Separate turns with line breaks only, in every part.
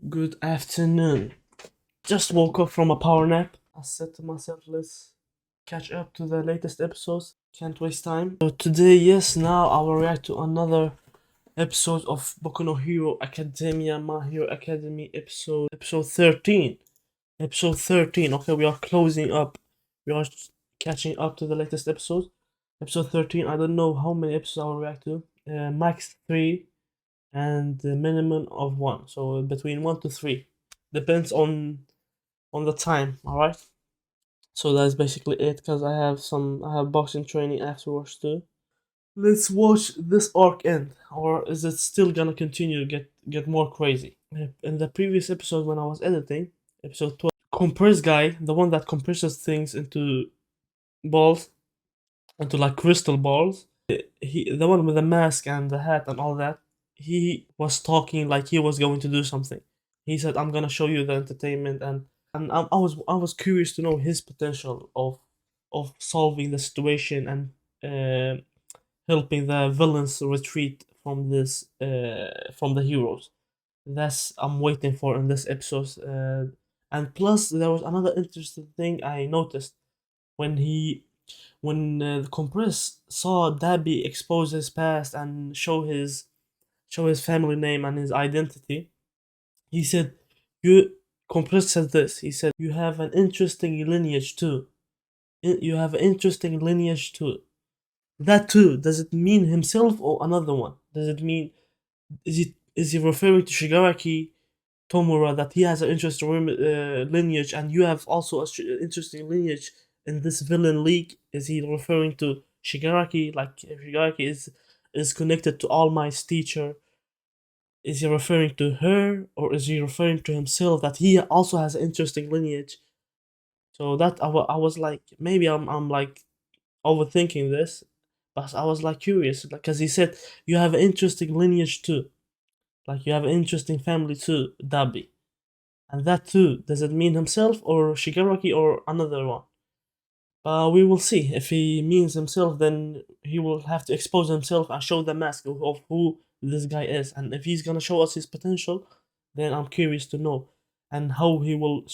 Good afternoon. Just woke up from a power nap. I said to myself, let's catch up to the latest episodes. Can't waste time. So today, yes, now I will react to another episode of Boku no Hero Academia, My Hero Academy episode 13. Episode 13. Okay, we are closing up. We are catching up to the latest episode. Episode 13. I don't know how many episodes I will react to. Max 3 and the minimum of 1. So between 1 to 3. Depends on the time, all right? So that's basically it because I have boxing training afterwards too. Let's watch this arc end, or is it still gonna continue to get more crazy? In the previous episode when I was editing, episode 12, compress guy, the one that compresses things into balls, into like crystal balls. The one with the mask and the hat and all that. He was talking like he was going to do something. He said, "I'm gonna show you the entertainment," and I was curious to know his potential of solving the situation and uh, helping the villains retreat from the heroes. That's I'm waiting for in this episode. And plus, there was another interesting thing I noticed when the Compress saw Dabby expose his past and show his family name and his identity. He said, "You." Compress said this. He said, "You have an interesting lineage too. You have an interesting lineage too." That too. Does it mean himself or another one? Does it mean is he referring to Shigaraki Tomura that he has an interesting lineage and you have also interesting lineage in this villain league? Is he referring to Shigaraki like if Shigaraki is connected to All Might's teacher? Is he referring to her or is he referring to himself that he also has an interesting lineage? So that I was like maybe I'm like overthinking this, but I was like curious because he said you have an interesting lineage too, like you have an interesting family too, Dabi, and that too. Does it mean himself or Shigaraki or another one? But we will see. If he means himself, then he will have to expose himself and show the mask of who this guy is. And if he's gonna show us his potential, then I'm curious to know and how he will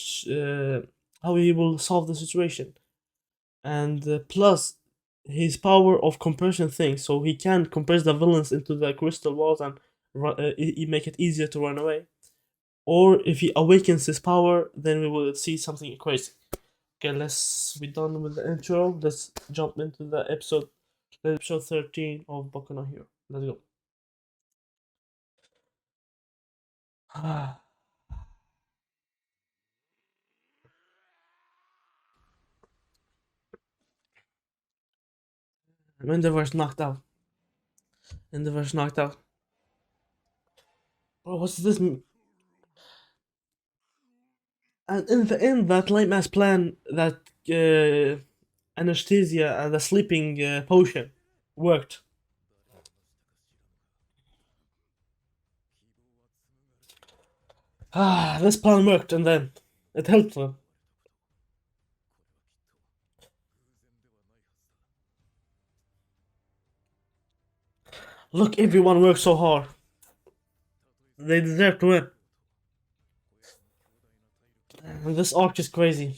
solve the situation. And plus his power of compression thing, so he can compress the villains into the crystal walls and make it easier to run away. Or if he awakens his power, then we will see something crazy. Okay, let's be done with the intro. Let's jump into episode 13 of Boku no Hero. Let's go. Endeavor's knocked out. Endeavor's knocked out. Bro, what's this? And in the end, that lame ass plan, that anesthesia and the sleeping potion worked. This plan worked, and then it helped them. Look, everyone worked so hard. They deserve to win. And this arc is crazy.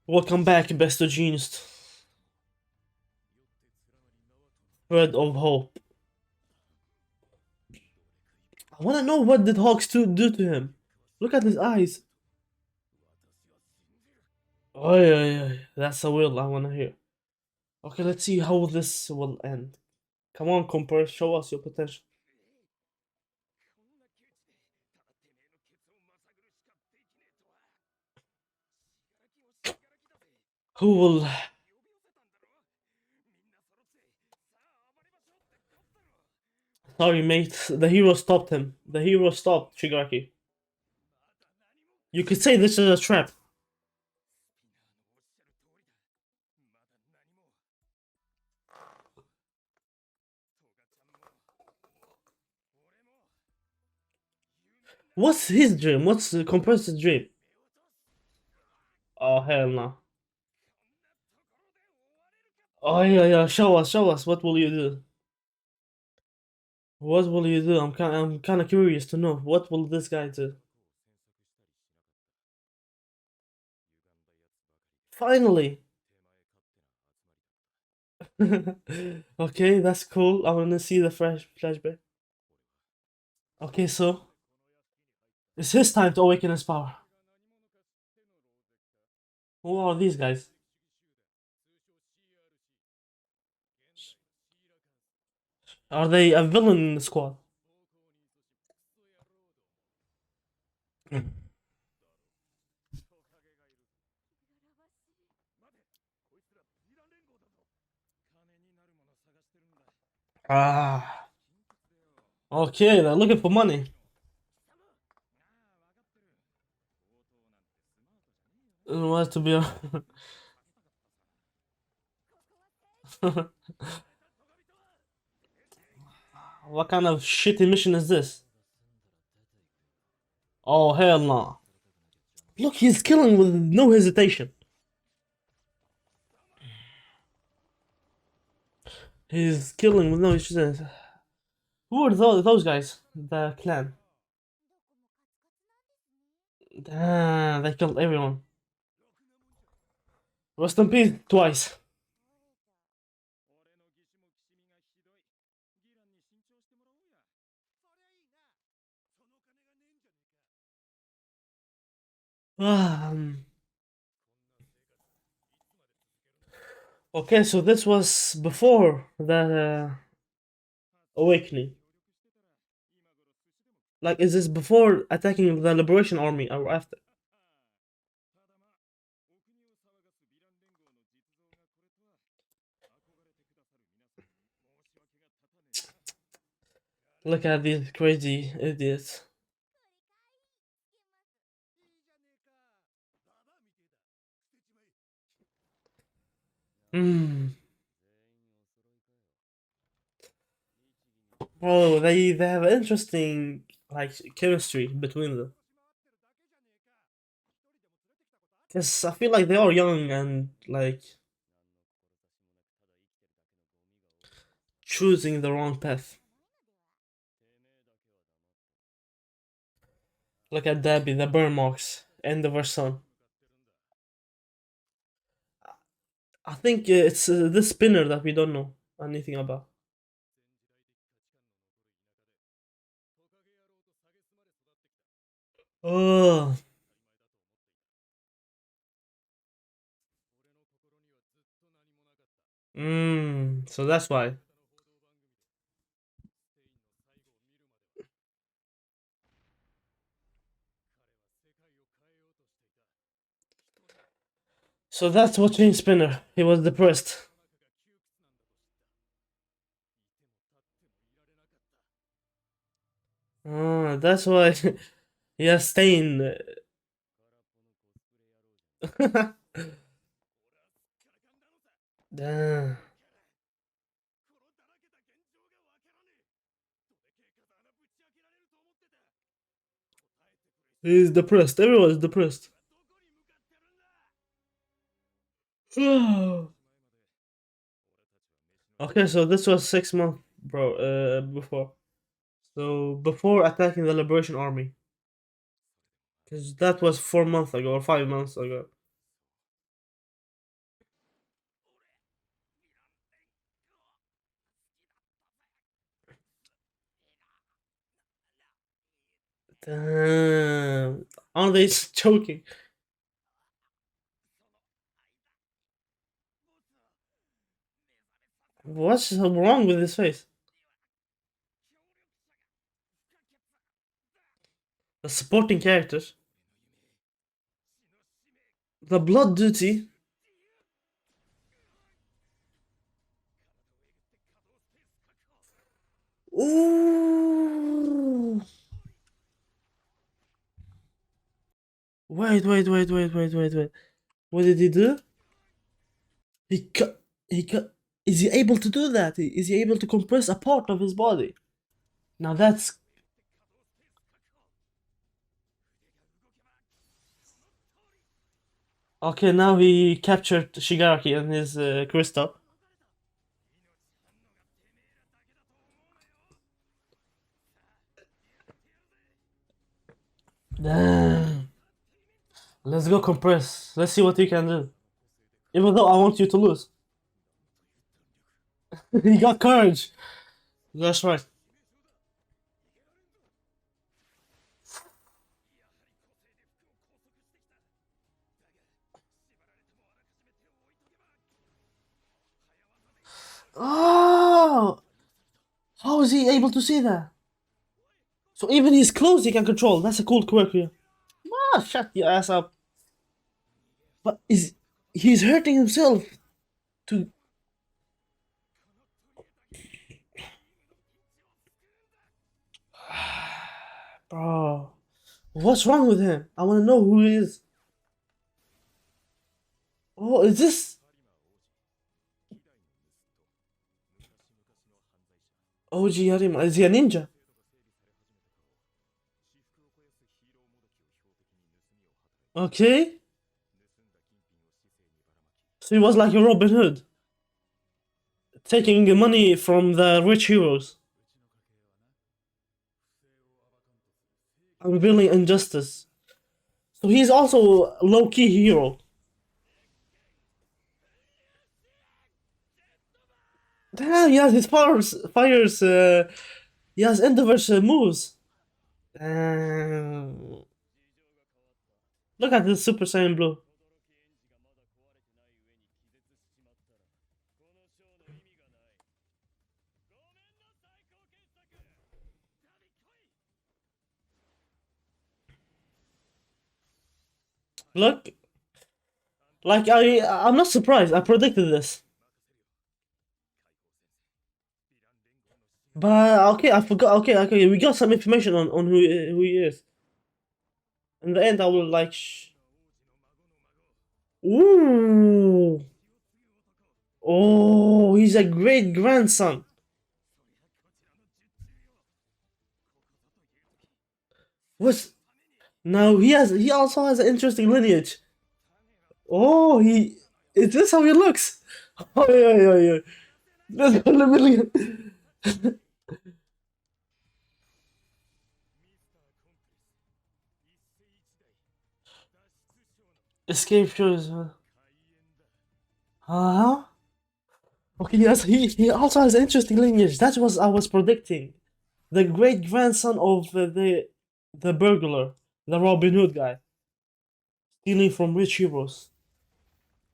Welcome back, Besto Genius. Thread of hope. I wanna know what did Hawks 2 do to him. Look at his eyes. Oh yeah. That's a will I wanna hear. Okay, let's see how this will end. Come on, Compress, show us your potential. Who will? Sorry, mate. The hero stopped him. The hero stopped Shigaraki. You could say this is a trap. What's his dream? What's the Compress's dream? Oh hell no. Oh yeah, yeah. Show us, show us. What will you do? What will you do? I'm kind of curious to know. What will this guy do? Finally. Okay, that's cool. I wanna see the flashback. Okay, so it's his time to awaken his power. Who are these guys? Are they a villain squad? Ah, okay, they're looking for money. What to be? What kind of shitty mission is this? Oh hell no! Look, he's killing with no hesitation. He's killing with no hesitation. Who are those guys? The clan. Damn, they killed everyone. Rest in peace twice. Um, okay, so this was before the awakening. Like, is this before attacking the Liberation Army or after? Look at these crazy idiots. Hmm. Oh, they have interesting like chemistry between them. Cause I feel like they are young and like choosing the wrong path. Look at Debbie, the burn marks, and of her son. I think it's this spinner that we don't know anything about. Oh, so that's why. So that's what changed Spinner. He was depressed. That's why. Yeah, Stain. Damn. He's depressed. Everyone is depressed. Okay, so this was 6 months, bro. Before. So before attacking the Liberation Army, because that was 4 months ago or 5 months ago. Damn. Aren't they choking? What's wrong with his face? The supporting characters. The blood duty. Ooh. Wait. What did he do? He cut. He cut. Is he able to do that? Is he able to compress a part of his body? Now that's okay. Now he captured Shigaraki and his crystal. Damn. Let's go compress. Let's see what you can do. Even though I want you to lose. He got courage. That's right. Oh! How is he able to see that? So even his clothes he can control. That's a cool quirk here. Ah, shut your ass up. But is he's hurting himself to bro. What's wrong with him? I wanna know who he is. Oh, is this OG Harima? Is he a ninja? Okay. So he was like a Robin Hood, taking money from the rich heroes, unveiling injustice. So he's also a low-key hero. Damn, he has his fires, he has Endeavor's moves. Damn. Look at this Super Saiyan Blue. Look, like I'm not surprised. I predicted this. But okay, I forgot. Okay, okay, we got some information on who he is. In the end, I will like. Ooh, oh, he's a great grandson. What's now? He also has an interesting lineage. Oh, he is this how he looks? Oh yeah, yeah, yeah. That's 100 million. Escape shows. Huh? Okay, yes, he also has an interesting lineage. That was I was predicting. The great grandson of the burglar, the Robin Hood guy, stealing from rich heroes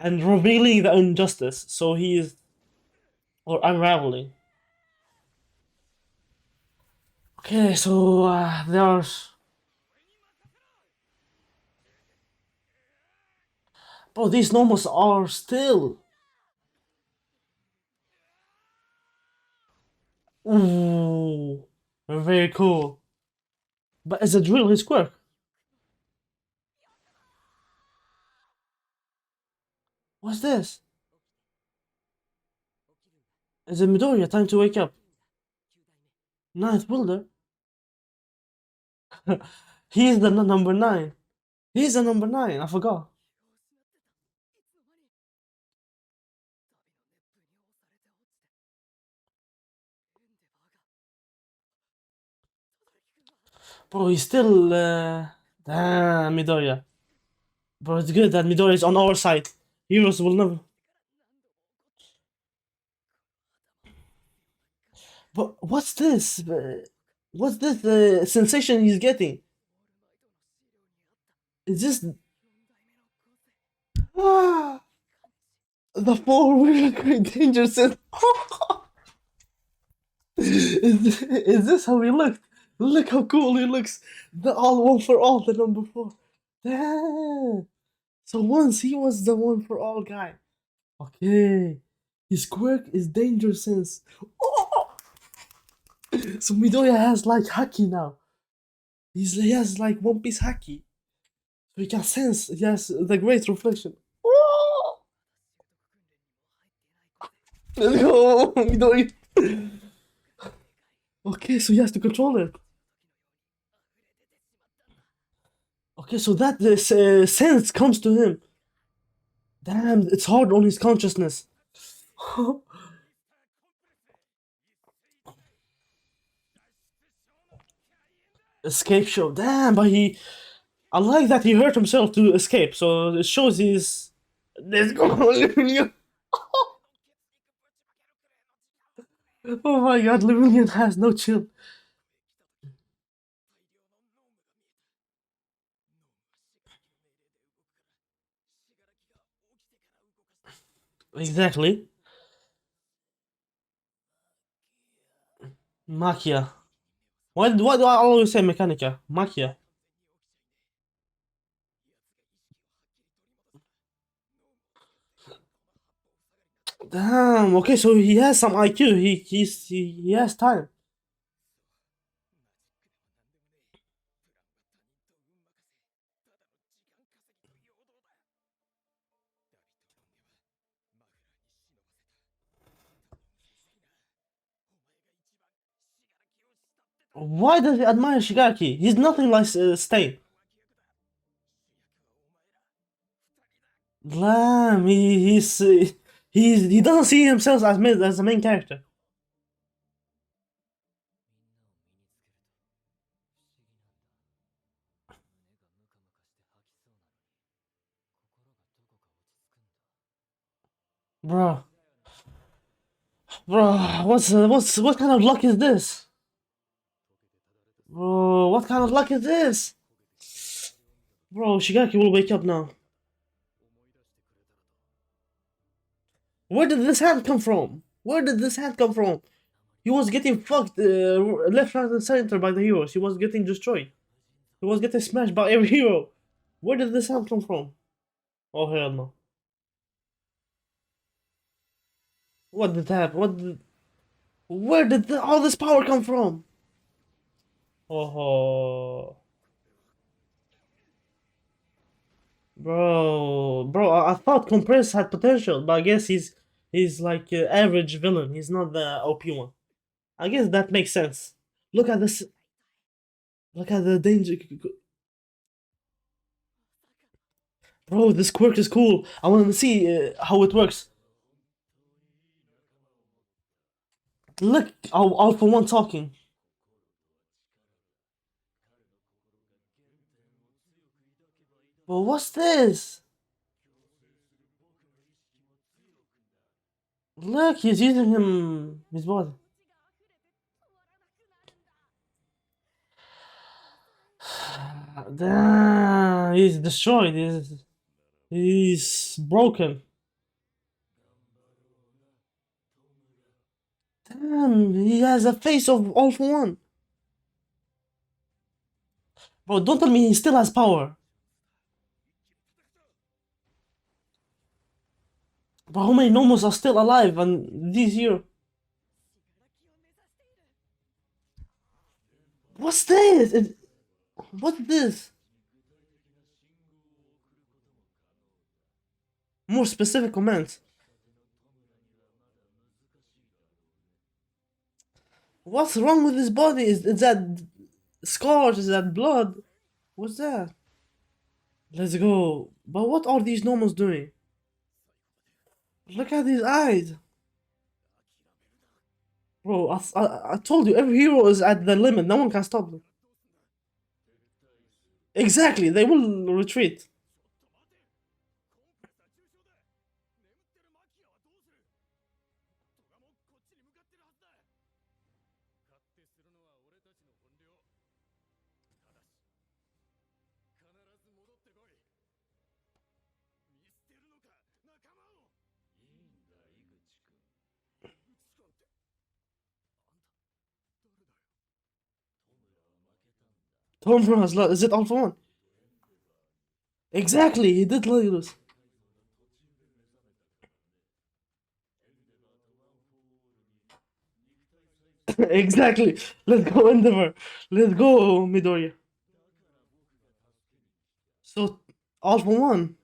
and revealing the injustice. So he is or unraveling. Okay, so there's bro. These normals are still ooh very cool. But is it real his quirk? What's this? Is it Midoriya? Time to wake up. Ninth Builder. He's the number nine. He's the number nine. I forgot. Bro, he's still. Damn, Midoriya. Bro, it's good that Midoriya is on our side. Heroes will never. But what's this? What's this sensation he's getting? Is this. Ah, the four really great dangers. Is this how he looked? Look how cool he looks. The all one for all, the number four. Damn. So once he was the one for all guy. Okay. His quirk is danger sense. Oh! So Midoriya has like haki now. He has like One Piece haki. So he can sense. He has the great reflection. Oh! Let's go, Midoriya. Okay, so he has to control it. Okay, so that this sense comes to him. Damn, it's hard on his consciousness. Escape show. Damn, but I like that he hurt himself to escape, so it shows he's. Let's go, Lemillion. Oh my god, Lemillion has no chill. Exactly. Makia. Why do I always say Mechanica? Makia. Damn. Okay, so he has some IQ. He has time. Why does he admire Shigaki? He's nothing like Stain. Damn. He doesn't see himself as the main character. Bro, bro, what kind of luck is this? Bro, what kind of luck is this? Bro, Shigaki will wake up now. Where did this hand come from? Where did this hand come from? He was getting fucked left, right, and center by the heroes. He was getting destroyed. He was getting smashed by every hero. Where did this hand come from? Oh hell no! What did that? Where did all this power come from? Oh, bro, I thought Compress had potential, but I guess he's like average villain. He's not the OP one. I guess that makes sense. Look at this. Look at the danger. Bro, this quirk is cool. I want to see how it works. Look, all for one talking. But what's this? Look, he's using his body. Damn, he's destroyed. He's broken. Damn, he has a face of all for one. Bro, don't tell me he still has power. But how many Nomos are still alive and these here? What's this? What's this? More specific comments. What's wrong with his body? Is that scars? Is that blood? What's that? Let's go. But what are these Nomos doing? Look at his eyes. Bro, I told you, every hero is at the limit. No one can stop them. Exactly, they will retreat. Tom Ross, is it all for one? Exactly, he did lose. Exactly. Let's go, Endeavor. Let's go, Midoriya. So, all for one.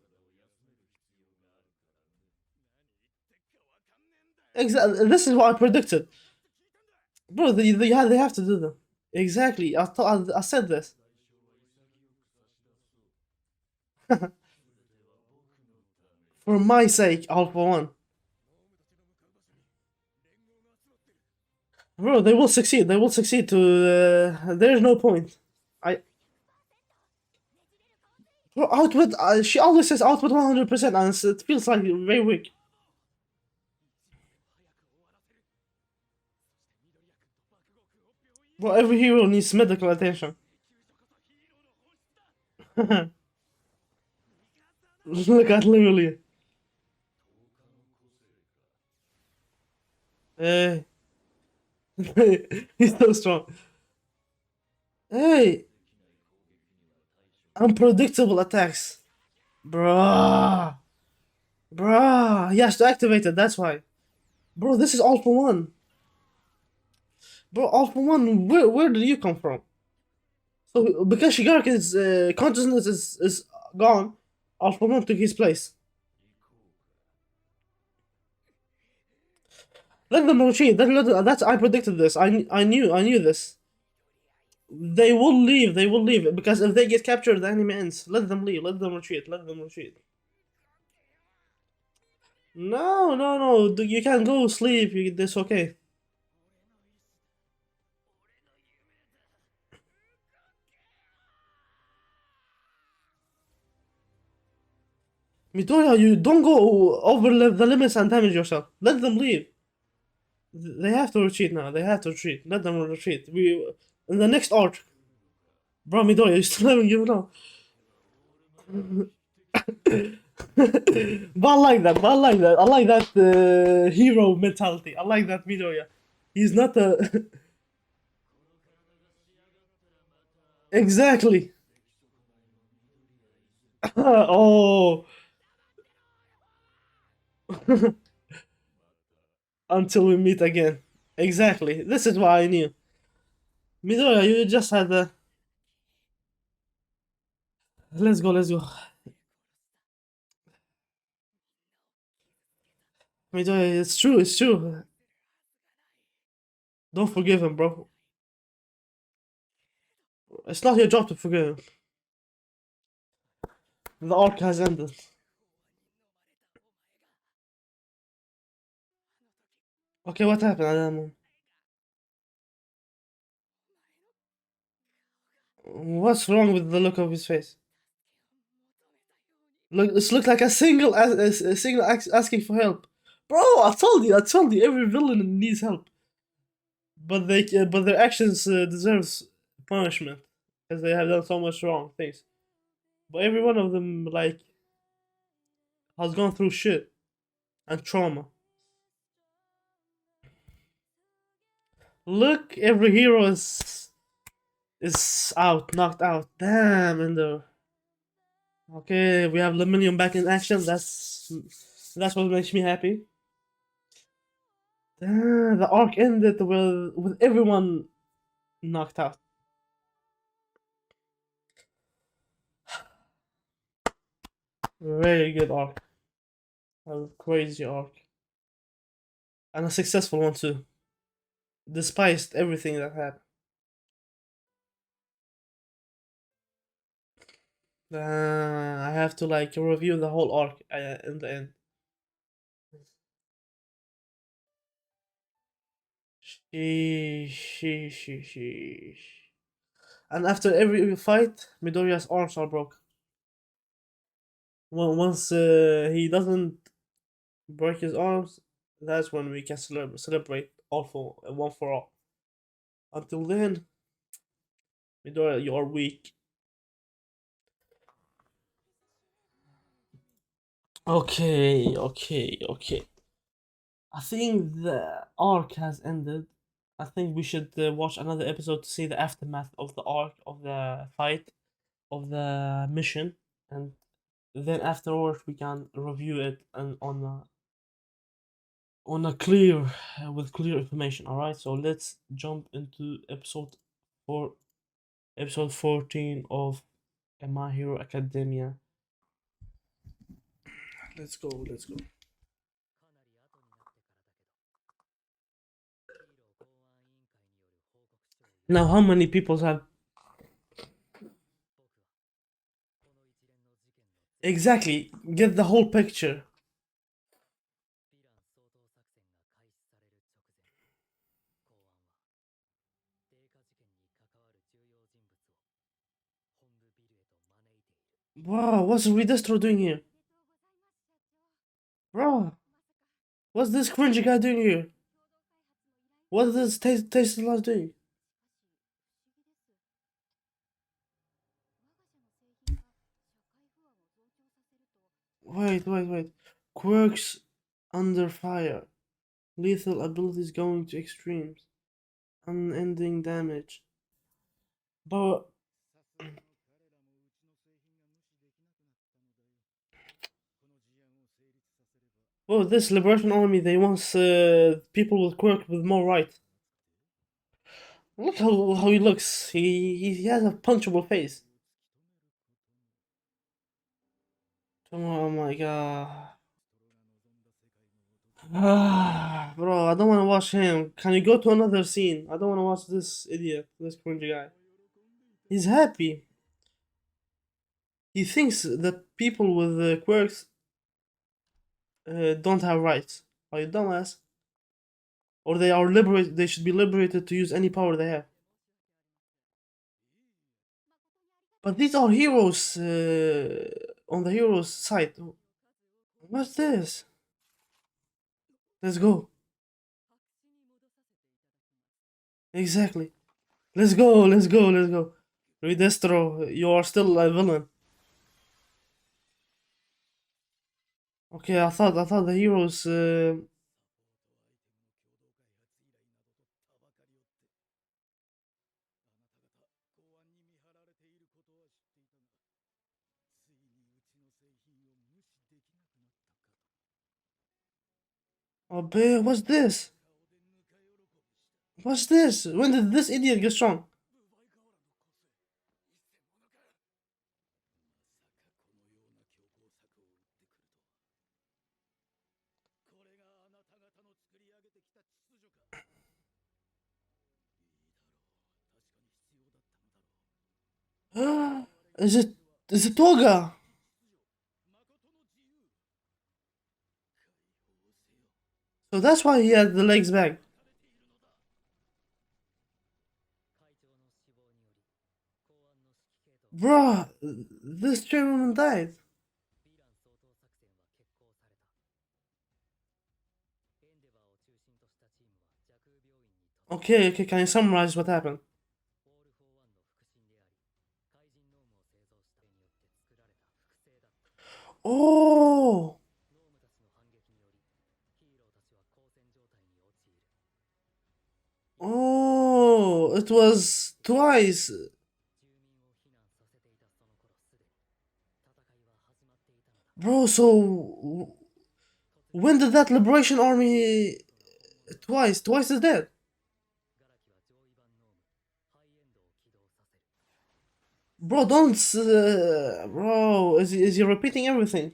Exactly. This is what I predicted. Bro, they have to do them. Exactly. I said this. For my sake, all for one. Bro, they will succeed. They will succeed to. There's no point. I. Her output, she always says output 100%, and it feels like very weak. Well, every hero needs medical attention. Look at literally. Hey, he's so strong. Hey, unpredictable attacks. Bruh. Bruh. He has to activate it, that's why. Bro, this is all for one. Bro, all for one, where did you come from? So, because Shigaraka's consciousness is gone, all for one took his place. Let them retreat. That's I predicted this. I knew this. They will leave. They will leave because if they get captured, the anime ends. Let them leave. Let them retreat. Let them retreat. No, no, no. You can go sleep. It's okay. Midoriya, you don't go over the limits and damage yourself. Let them leave. They have to retreat now. They have to retreat. Let them retreat. We in the next arc. Bro, Midoriya, you still haven't given up. But I like that. But I like that. I like that hero mentality. I like that Midoriya. He's not a exactly. Oh, until we meet again. Exactly. This is why I knew. Midoriya, you just had a. Let's go. Let's go. Midoriya, it's true. It's true. Don't forgive him, bro. It's not your job to forgive him. The arc has ended. Okay, what happened, Adam? What's wrong with the look of his face? Look, it's looked like a single asking for help. Bro, I told you, every villain needs help, but their actions deserves punishment because they have done so much wrong things. But every one of them like has gone through shit and trauma. Look, every hero is out, knocked out. Damn, and the okay, we have Lemillion back in action. That's what makes me happy. Damn, the arc ended with everyone knocked out. Very good arc. A crazy arc. And a successful one too. Despite everything that happened. I have to like review the whole arc in the end. Sheesh. And after every fight, Midoriya's arms are broke. Once he doesn't break his arms, that's when we can celebrate all for one for all. Until then, Midoriya, you are weak. Okay. I think the arc has ended. I think we should watch another episode to see the aftermath of the arc, of the fight, of the mission, and then afterwards we can review it and on a clear with clear information. All right, so let's jump into episode 14 of My Hero Academia. Let's go. Now, how many people have exactly get the whole picture? Bro, what's Redestro doing here? Bro, what's this cringy guy doing here? What is this Tesla doing? Wait. Quirks under fire. Lethal abilities going to extremes. Unending damage. But oh, this Liberation Army, they want people with quirk with more right. Look how he looks. He has a punchable face. Oh my god. Ah, bro, I don't want to watch him. Can you go to another scene? I don't want to watch this idiot, this cringy guy. He's happy. He thinks that people with quirks don't have rights. Are you dumbass? Or they are liberated. They should be liberated to use any power they have. But these are heroes on the heroes' side. What's this? Let's go. Exactly. Let's go. Redestro, you are still a villain. Okay, I thought the heroes. Oh, babe, what's this? What's this? When did this idiot get strong? is it? Is it Toga? So that's why he had the legs back. Bruh, this gentleman died. Okay, can you summarize what happened? Oh! Oh, it was twice. Bro, so when did that liberation army twice is dead? Bro, don't bro, is he repeating everything?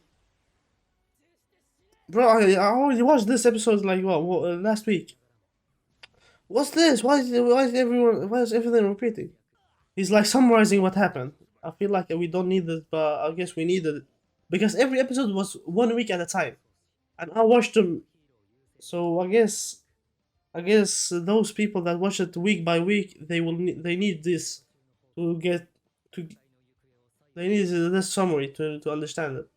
Bro, I already watched this episode like last week. What's this? Why is everything repeating? He's like summarizing what happened. I feel like we don't need it, but I guess we need it because every episode was 1 week at a time, and I watched them. So I guess those people that watch it week by week, they need this to get to they need this summary to understand it.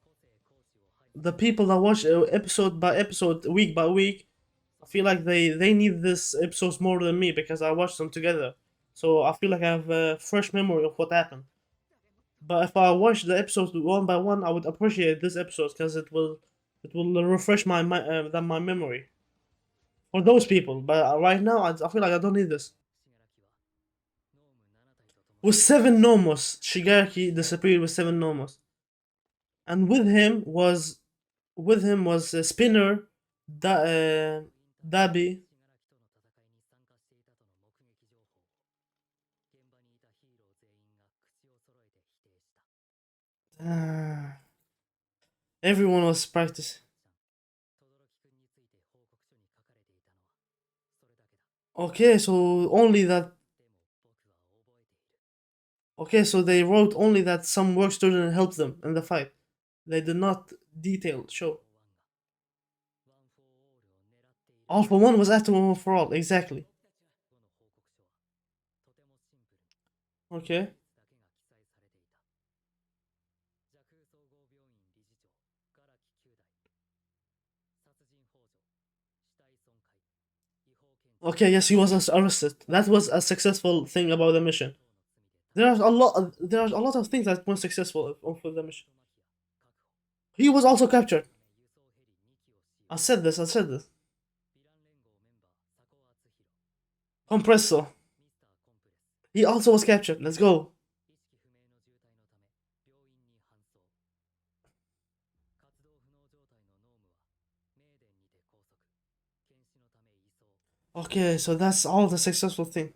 The people that watch episode by episode, week by week, I feel like they need this episodes more than me because I watched them together. So I feel like I have a fresh memory of what happened. But if I watch the episodes one by one, I would appreciate this episode because it will refresh my memory for those people. But right now, I feel like I don't need this. With 7 Nomos, Shigaraki disappeared with 7 Nomos, and with him was Spinner, Dabi. Uh, Everyone was practicing. Okay, so only that. Okay, so they wrote only that some work student helped them in the fight. They did not detail show. All for one was after one for all. Exactly. Okay. Okay, yes, he was arrested. That was a successful thing about the mission. There are a lot of things that were successful for the mission. He was also captured. I said this. Compresso. He also was captured. Let's go. Okay, so that's all the successful thing.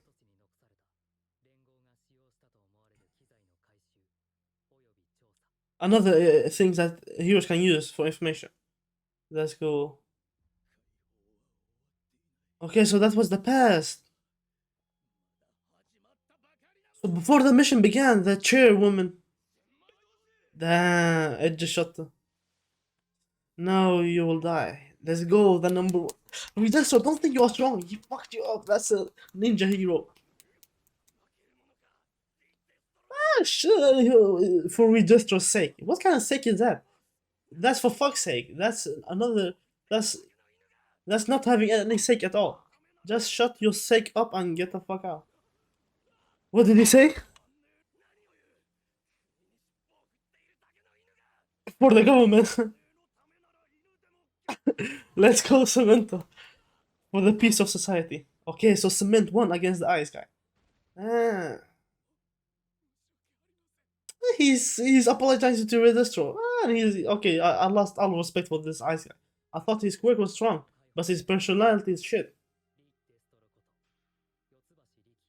Another thing that heroes can use for information. Let's go. Okay, so that was the past. So before the mission began, the chairwoman. Damn, it just shot them. No, you will die. Let's go, the number one. Redestro, don't think you are strong. He fucked you up. That's a ninja hero. Ah, shit, for Redestro's sake. What kind of sake is that? That's for fuck's sake. That's another. That's that's not having any sake at all. Just shut your sake up and get the fuck out. What did he say? For the government. Let's go, Cemento. For the peace of society. Okay, so Cement won against the ice guy. Ah. He's apologizing to Redestro. And he's okay. I lost all respect for this ice guy. I thought his quirk was strong, but his personality is shit.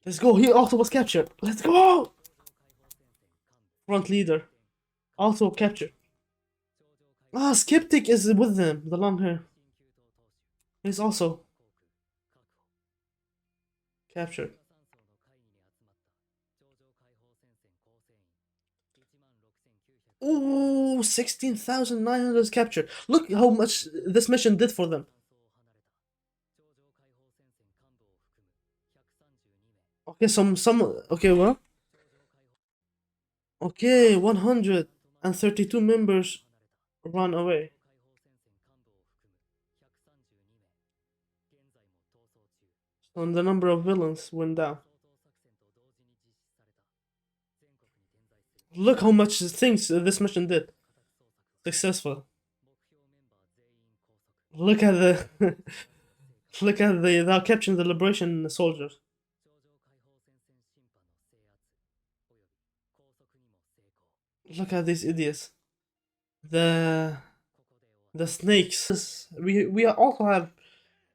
Let's go. He also was captured. Let's go. Front leader also captured. Ah, Skeptic is with them. The long hair. He's also captured. Ooh, 16,900 is captured. Look how much this mission did for them. Okay, okay, well. Okay, 132 members run away. And the number of villains went down. Look how much things this mission did. Successful. Look at the look at they're capturing the liberation soldiers. Look at these idiots. The the snakes. We also have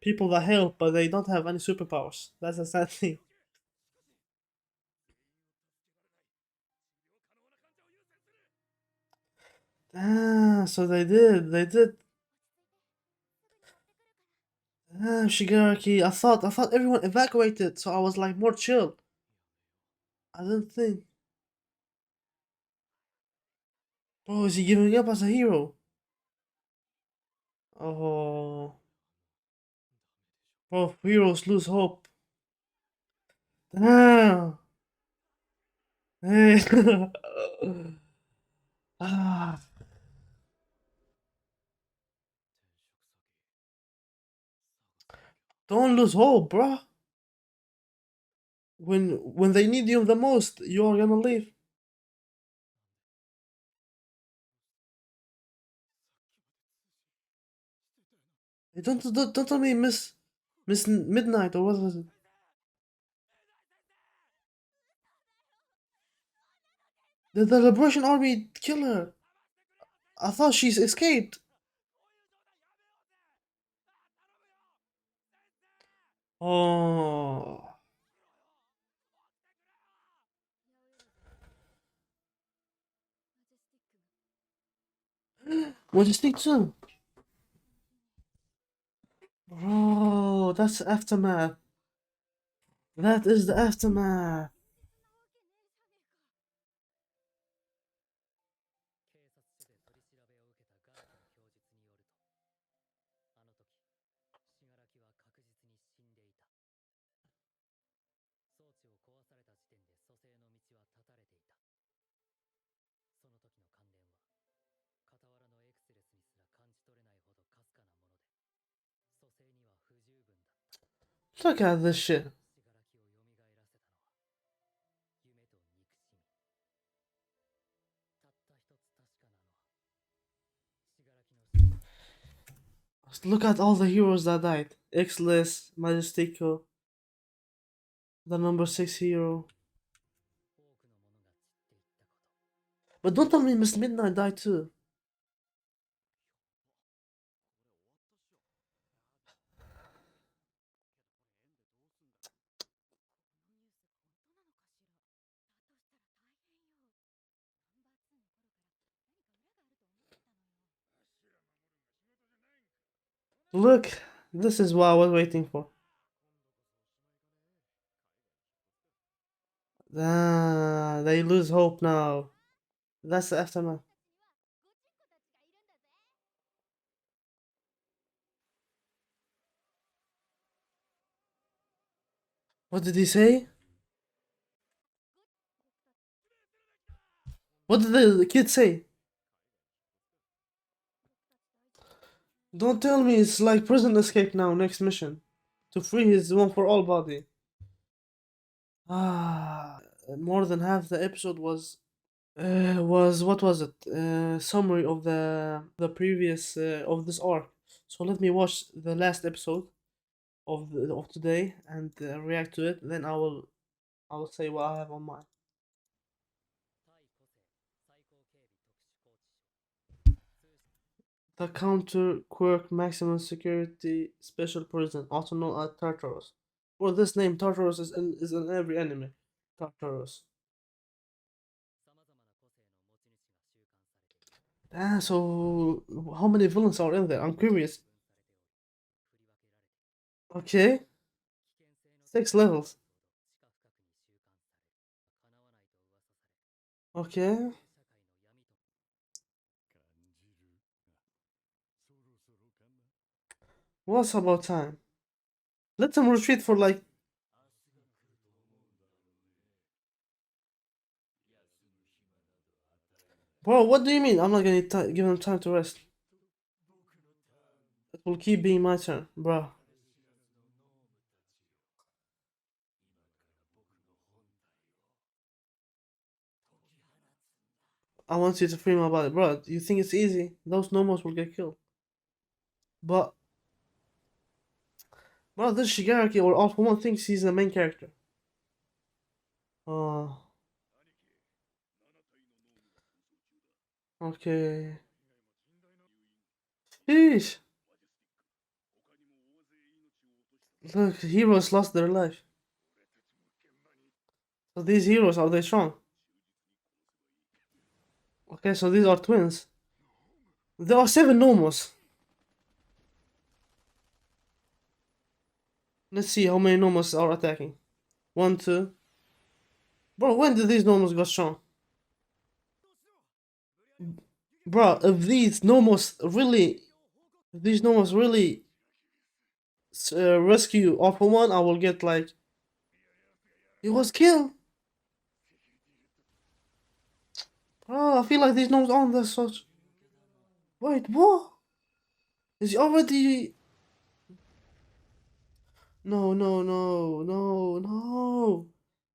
people that help, but they don't have any superpowers. That's a sad thing. Ah, so they did. Ah, Shigaraki. I thought everyone evacuated, so I was like more chill. I didn't think. Bro, is he giving up as a hero? Oh, bro, heroes lose hope. Damn. Hey. ah, don't lose hope, bro. When they need you the most, you're gonna leave. Hey, don't tell me Miss Midnight or what was it? The Liberation Army killed her. I thought she's escaped. Oh, Majestic too. Bro, that's aftermath. That is the aftermath. Look at this shit. Look at all the heroes that died. X-Less, Majestico, the number 6 hero. But don't tell me Miss Midnight died too. Look, this is what I was waiting for. Ah, they lose hope now. That's the aftermath. What did he say? What did the kid say? Don't tell me it's like prison escape now, next mission. To free his one for all body. Ah, more than half the episode was what was it? Summary of the previous of this arc. So let me watch the last episode of today and react to it. Then I will say what I have on mind. The counter quirk maximum security special prison, also known as Tartarus. Well, this name Tartarus is in every anime. Tartarus. Ah, so how many villains are in there? I'm curious. Okay, 6 levels. Okay, what's about time? Let them retreat for like. Bro, what do you mean? I'm not gonna give them time to rest. It will keep being my turn, bro. I want you to free my body, bro. You think it's easy? Those normals will get killed. But, bro, this Shigaraki or All For One thinks he's the main character. Oh, okay. Sheesh. Look, heroes lost their life. So these heroes, are they strong? Okay, so these are twins. There are 7 normals. Let's see how many normals are attacking. 1, 2. Bro, when did these normals get strong? Bro, if these normals really rescue All For One, I will get like. He was killed. Bro, I feel like these normals aren't that such. Wait, what? Is he already. No, no, no, no, no.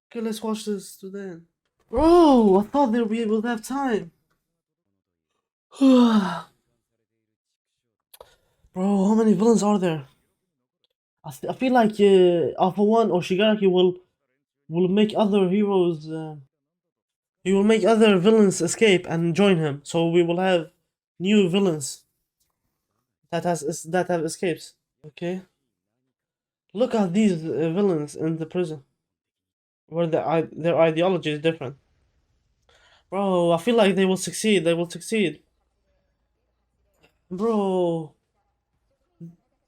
Okay, let's watch this today. Bro, I thought they'd be able to have time. Bro, how many villains are there? I feel like Alpha One or Shigaraki will make other heroes. He will make other villains escape and join him. So we will have new villains that have escapes. Okay, look at these villains in the prison, where their ideology is different. Bro, I feel like they will succeed. They will succeed. Bro,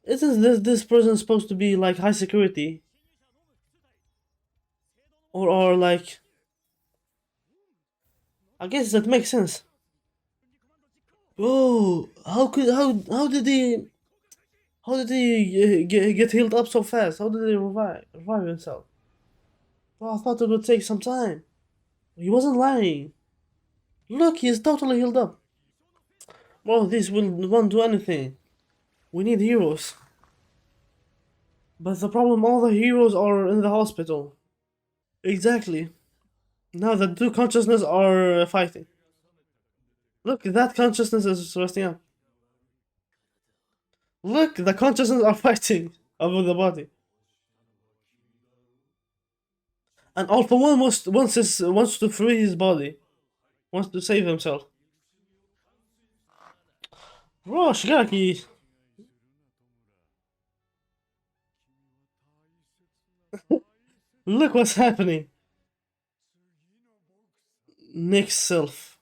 isn't this prison supposed to be like high security? Or like, I guess that makes sense. Bro, how did he get healed up so fast? How did he revive himself? Bro, I thought it would take some time. He wasn't lying. Look, he's totally healed up. Bro, this won't do anything. We need heroes. But the problem, all the heroes are in the hospital. Exactly. Now the two consciousness are fighting. Look, that consciousness is resting up. Look, the consciousness are fighting over the body. And All for One wants to free his body, wants to save himself. Bro, Shigaraki, look what's happening. Next self.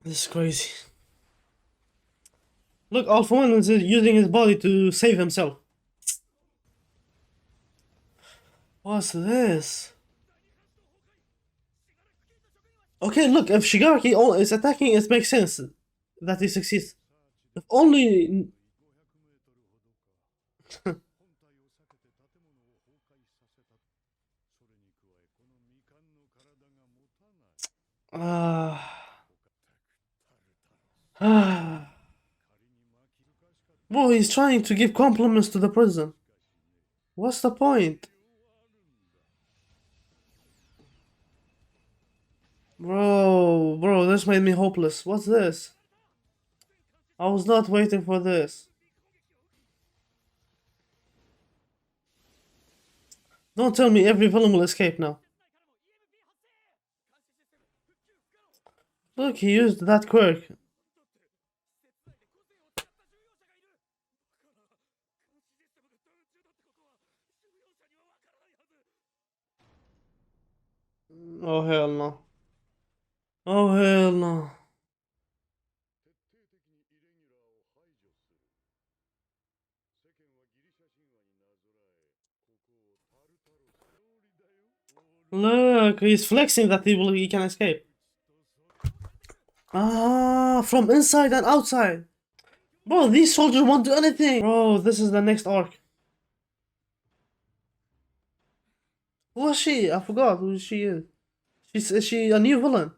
This is crazy. Look, All for One is using his body to save himself. What's this? Okay, look, if Shigaraki is attacking, it makes sense that he succeeds. If only. Bro, he's trying to give compliments to the prison. What's the point? Bro, this made me hopeless. What's this? I was not waiting for this. Don't tell me every villain will escape now. Look, he used that quirk. Oh hell no. Oh hell no. Look, he's flexing that he can escape. Ah, from inside and outside. Bro, these soldiers won't do anything. Bro, this is the next arc. Who is she? I forgot who she is. Is she a new villain?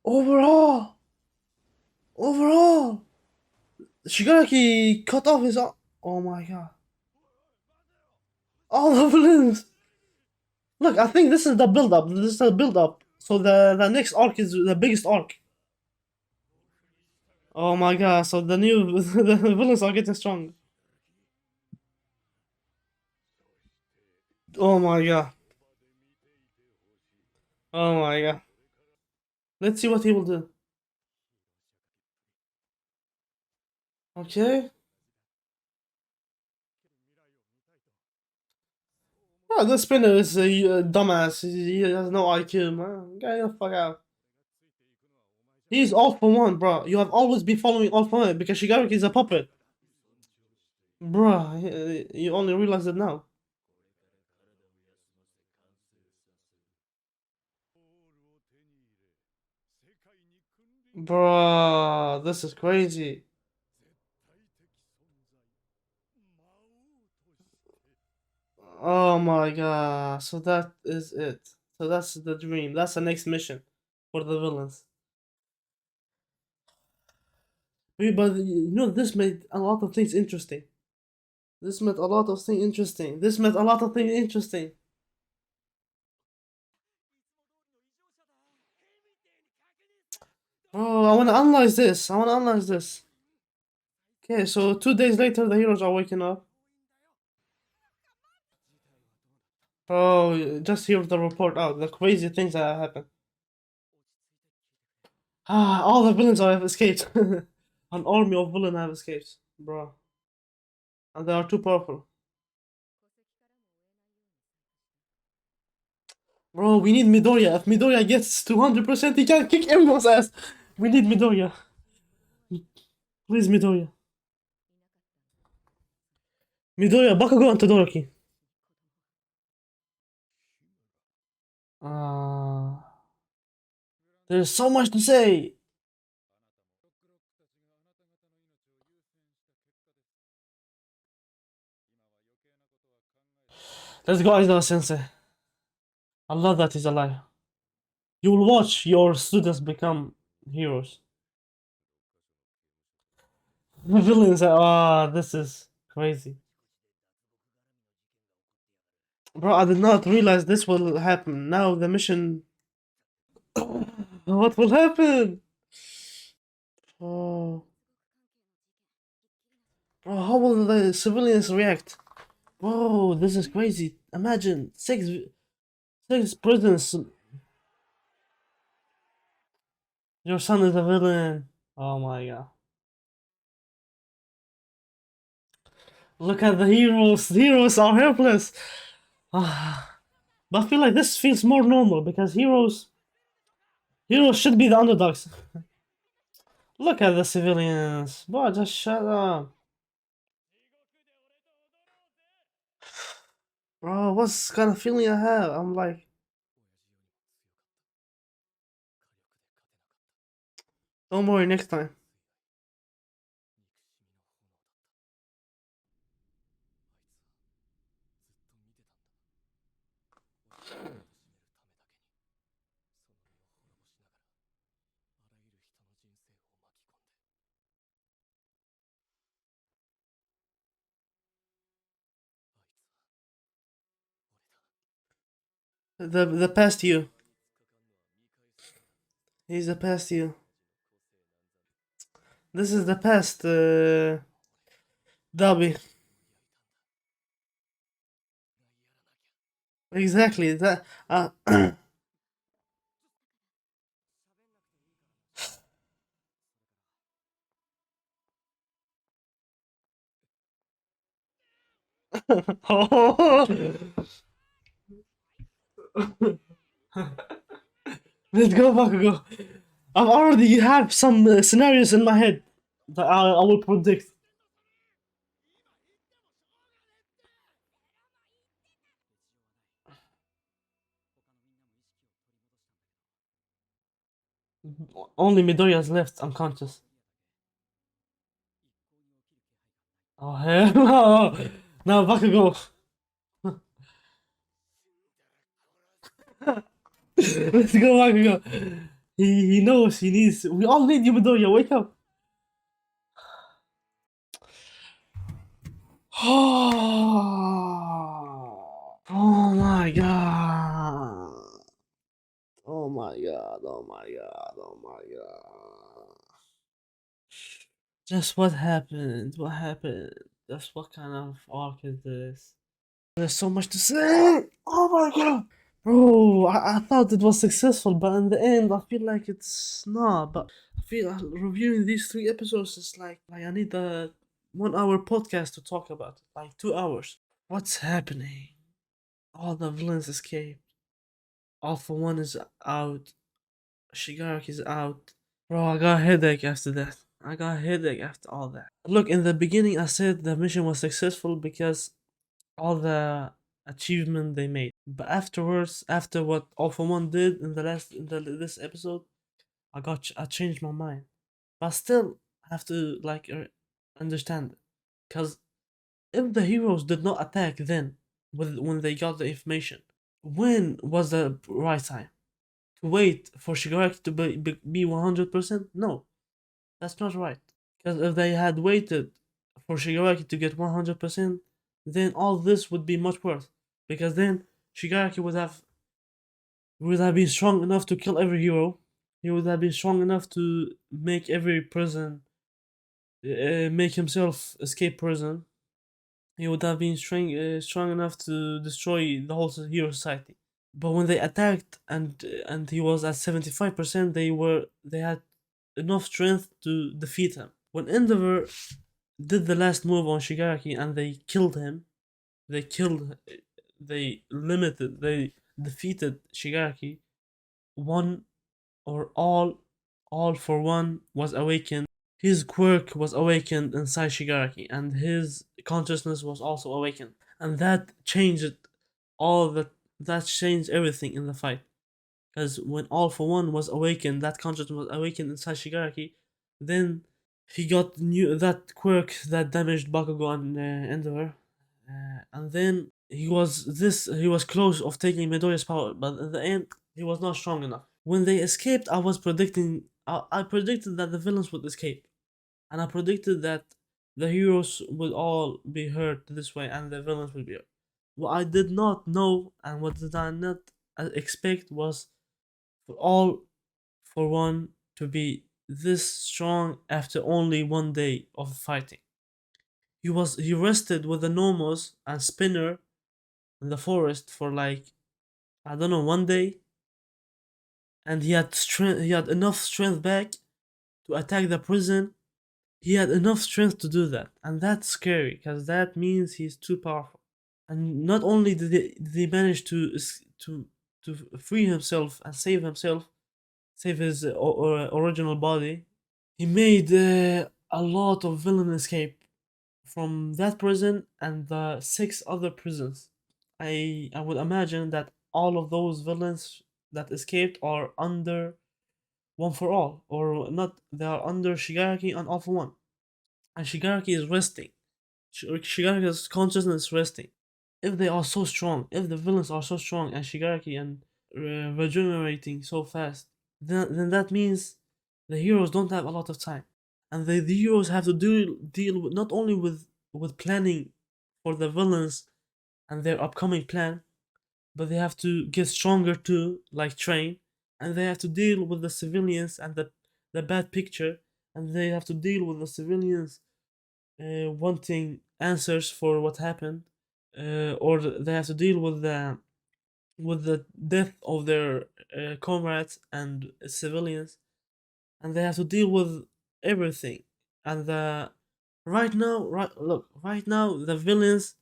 Overall! Overall! Shigaraki cut off his arm. Oh my god. All the villains! Look, I think this is the build up. This is the build up. So the next arc is the biggest arc. Oh my god, so the new the villains are getting strong. Oh my god. Oh my god. Let's see what he will do. Okay. Oh, the spinner is a dumbass. He has no IQ, man. Get the fuck out. He's All for One, bro. You have always been following All for One because Shigaraki is a puppet. Bro, you only realize it now. Bro, this is crazy. Oh my god. So that is it. So that's the dream. That's the next mission for the villains. But you know, this made a lot of things interesting. This made a lot of things interesting. This made a lot of things interesting. Oh, I want to analyze this. I want to analyze this. Okay, so 2 days later, the heroes are waking up. Oh, just hear the report out. The crazy things that happen. Ah, all the villains have escaped. An army of villains have escaped, bro. And they are too powerful. Bro, we need Midoriya. If Midoriya gets 200%, he can kick everyone's ass. We need Midoriya. Please, Midoriya. Midoriya, Bakugo and Todoroki. Uh, there's so much to say. Let's go, Aizawa Sensei. I love that he's alive. You will watch your students become heroes. The villains are, oh, this is crazy. Bro, I did not realize this will happen. Now the mission. What will happen? Oh, bro, how will the civilians react? Whoa, this is crazy. Imagine six presidents. Your son is a villain. Oh my god. Look at the heroes. The heroes are helpless. Ah, but I feel like this feels more normal because heroes should be the underdogs. Look at the civilians. Boy, just shut up. Bro, what's kind of feeling I have? I'm like, don't worry, next time. The past you. He's the past you. This is the past, Dobby. Exactly. That. Oh. Let's go, Bakugo. I've already have some scenarios in my head that I will predict. Only Midoriya's left unconscious. Oh hell no! Now Bakugo. Let's go, Bakugo. He knows he needs. We all need you, Midoriya. Wake up. Oh my god. Oh my god. Oh my god. Oh my god. Just what happened? What happened? Just what kind of arc is this? There's so much to say. Oh my god. Bro, I thought it was successful, but in the end, I feel like it's not. But I feel reviewing these three episodes is like I need a 1 hour podcast to talk about it, like 2 hours. What's happening? All the villains escaped. Alpha One is out. Shigaraki is out. Bro, I got a headache after that. I got a headache after all that. Look, in the beginning, I said the mission was successful because all the achievement they made. But afterwards, after what Alpha One did in the this episode, I changed my mind. But still have to like understand it, because if the heroes did not attack then, when they got the information, when was the right time to wait for Shigaraki to be 100%? No, that's not right. Because if they had waited for Shigaraki to get 100%, then all this would be much worse. Because then Shigaraki would have been strong enough to kill every hero. He would have been strong enough to make every prison, make himself escape prison. He would have been strong enough to destroy the whole hero society. But when they attacked and he was at 75%, they had enough strength to defeat him. When Endeavor did the last move on Shigaraki and they killed him, they killed, they defeated Shigaraki. One or all for one was awakened. His quirk was awakened inside Shigaraki, and his consciousness was also awakened, and that changed all that. That changed everything in the fight. Because when All for One was awakened, that consciousness was awakened inside Shigaraki, then he got new that quirk that damaged Bakugo and Endeavor, and then he was close of taking Midoriya's power, but in the end he was not strong enough. When they escaped, I was predicting I predicted that the villains would escape, and I predicted that the heroes would all be hurt this way, and the villains would be hurt. What I did not know and what did I not expect was for all for one to be this strong after only 1 day of fighting. He rested with the Nomos and Spinner in the forest for like, I don't know, 1 day, and he had strength. He had enough strength back to attack the prison. He had enough strength to do that, and that's scary because that means he's too powerful. And not only did he manage to free himself and save himself, save his original body, he made a lot of villain escape from that prison and the 6 other prisons. I would imagine that all of those villains that escaped are under One for All, or not, they are under Shigaraki and All for One. And Shigaraki is resting. Shigaraki's consciousness is resting. If they are so strong, if the villains are so strong and Shigaraki and regenerating so fast, then that means the heroes don't have a lot of time. And the heroes have to deal with, not only with planning for the villains and their upcoming plan, but they have to get stronger too, like train, and they have to deal with the civilians and the bad picture, and they have to deal with the civilians wanting answers for what happened, or they have to deal with the death of their comrades and civilians, and they have to deal with everything. And right now the villains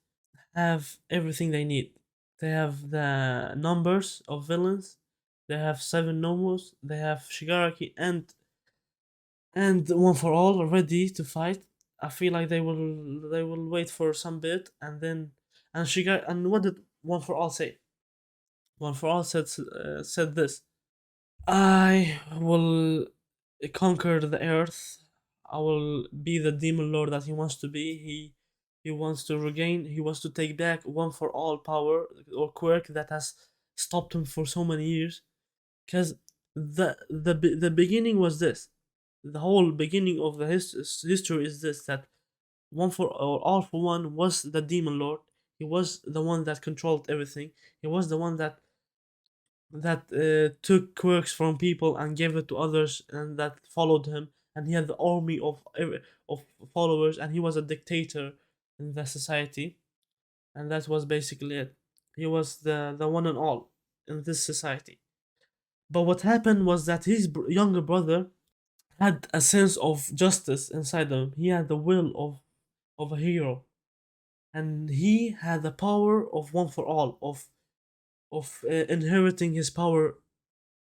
have everything they need. They have the numbers of villains. They have 7 Nomos. They have Shigaraki and One for All ready to fight. I feel like they will wait for some bit and then and what did One for All say? One for All said this: I will conquer the earth. I will be the demon lord that he wants to be. He wants to regain. He wants to take back One for All power or quirk that has stopped him for so many years. Because the beginning was this. The whole beginning of the history is this: that One for or All for One was the demon lord. He was the one that controlled everything. He was the one that took quirks from people and gave it to others and that followed him, and he had the army of followers, and he was a dictator in the society, and that was basically it. He was the one and all in this society. But what happened was that his younger brother had a sense of justice inside him. He had the will of a hero, and he had the power of One for All, of inheriting his power,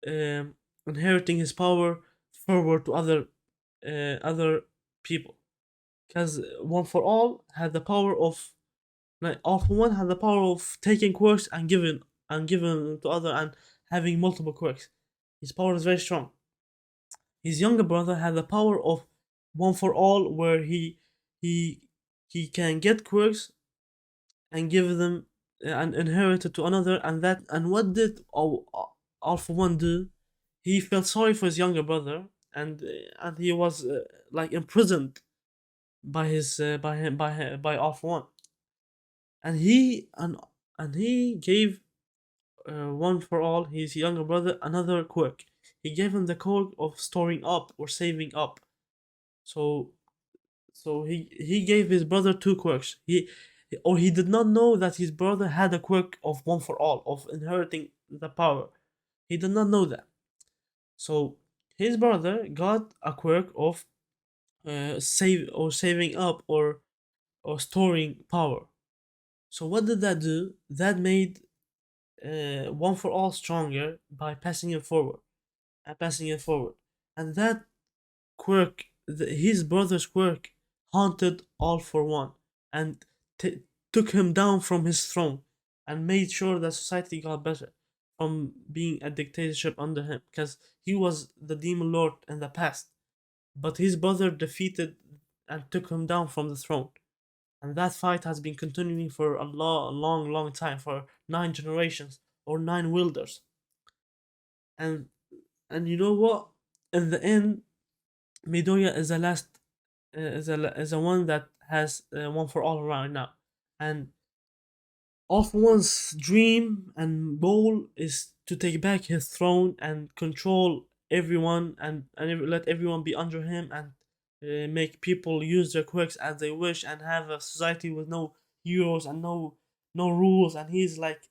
um, inheriting his power forward to other people. Because One for All had the power of, like, All for One had the power of taking quirks and giving to other and having multiple quirks. His power is very strong. His younger brother had the power of One for All, where he he can get quirks and give them and inherit it to another, and what did All for One do? He felt sorry for his younger brother, and he was like imprisoned by his by All for One, and he gave One for All, his younger brother, another quirk. He gave him the quirk of storing up or saving up. So he gave his brother 2 quirks. He did not know that his brother had a quirk of One for All, of inheriting the power. He did not know that. So his brother got a quirk of saving up or storing power. So what did that do? That made One for All stronger by passing it forward and passing it forward, and that quirk, his brother's quirk, haunted All for One and took him down from his throne and made sure that society got better from being a dictatorship under him, because he was the demon lord in the past, but his brother defeated and took him down from the throne. And that fight has been continuing for a long time, for 9 generations or 9 wielders. And you know what? in the end, Midoriya is the last, is the one that has one for all right now, and all for one's dream and goal is to take back his throne and control everyone, and let everyone be under him, and make people use their quirks as they wish, and have a society with no heroes and no rules. And he's like,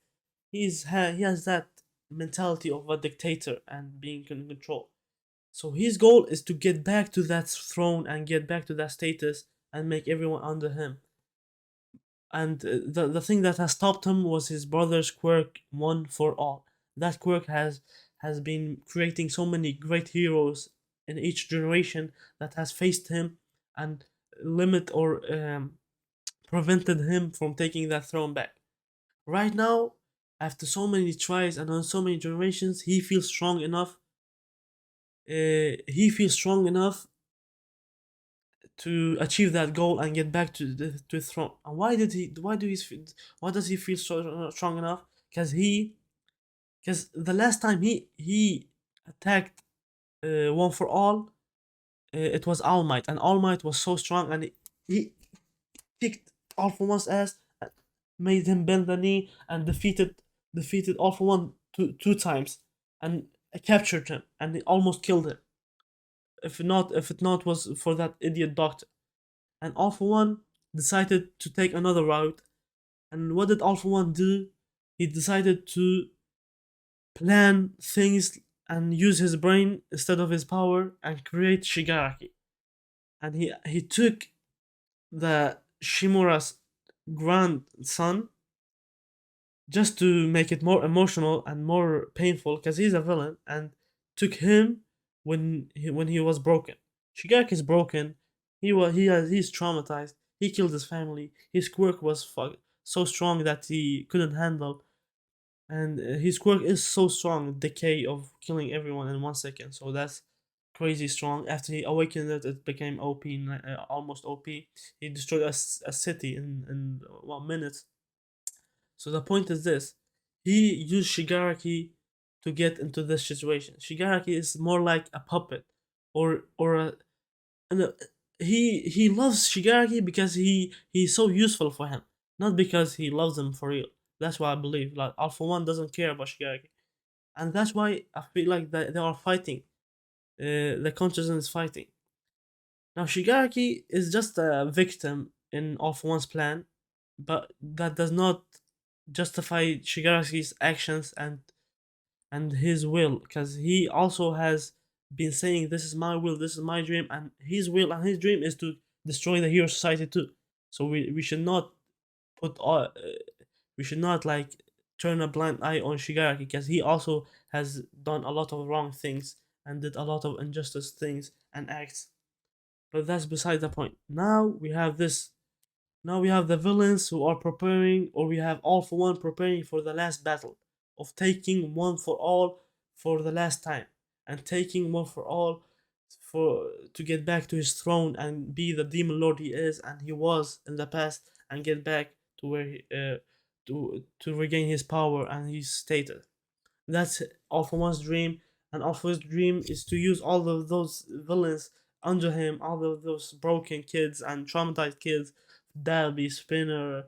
he has that mentality of a dictator and being in control. So his goal is to get back to that throne and get back to that status and make everyone under him. And the thing that has stopped him was his brother's quirk, one for all. That quirk has been creating so many great heroes in each generation that has faced him and limit or prevented him from taking that throne back. Right now, after so many tries and on so many generations, he feels strong enough. He feels strong enough to achieve that goal and get back to the throne. And why did he? Why does he feel so strong enough? Because the last time he attacked one for all, it was All Might, and All Might was so strong, and he kicked All for One's ass, and made him bend the knee, and defeated All for One two times, and captured him, and he almost killed him. If it not was for that idiot doctor. And All for One decided to take another route. And what did All for One do? He decided to plan things and use his brain instead of his power and create Shigaraki. And he took the Shimura's grandson just to make it more emotional and more painful because he's a villain, and took him when he was broken. Shigaraki is broken. He's traumatized. He killed his family. His quirk was so strong that he couldn't handle, and his quirk is so strong, decay of killing everyone in 1 second. So that's crazy strong. After he awakened it, it became OP, almost OP. He destroyed a city in 1 minute. So the point is this: he used Shigaraki to get into this situation. Shigaraki is more like a puppet, or a, and he loves Shigaraki because he's so useful for him, not because he loves him for real. That's why I believe like Alpha One doesn't care about Shigaraki, and that's why I feel like they are fighting. The consciousness is fighting. Now Shigaraki is just a victim in Alpha One's plan, but that does not justify Shigaraki's actions and his will, because he also has been saying this is my will, this is my dream, and his will and his dream is to destroy the hero society too. So we should not put all, we should not like turn a blind eye on Shigaraki, because he also has done a lot of wrong things and did a lot of injustice things and acts. But that's beside the point. Now we have the villains who are preparing, or we have All for One preparing for the last battle of taking one for all for the last time, and taking one for all for to get back to his throne and be the demon lord he is and he was in the past, and get back to where to regain his power and his status. That's All for One's dream, and All for One's dream is to use all of those villains under him, all of those broken kids and traumatized kids, Dabby, Spinner,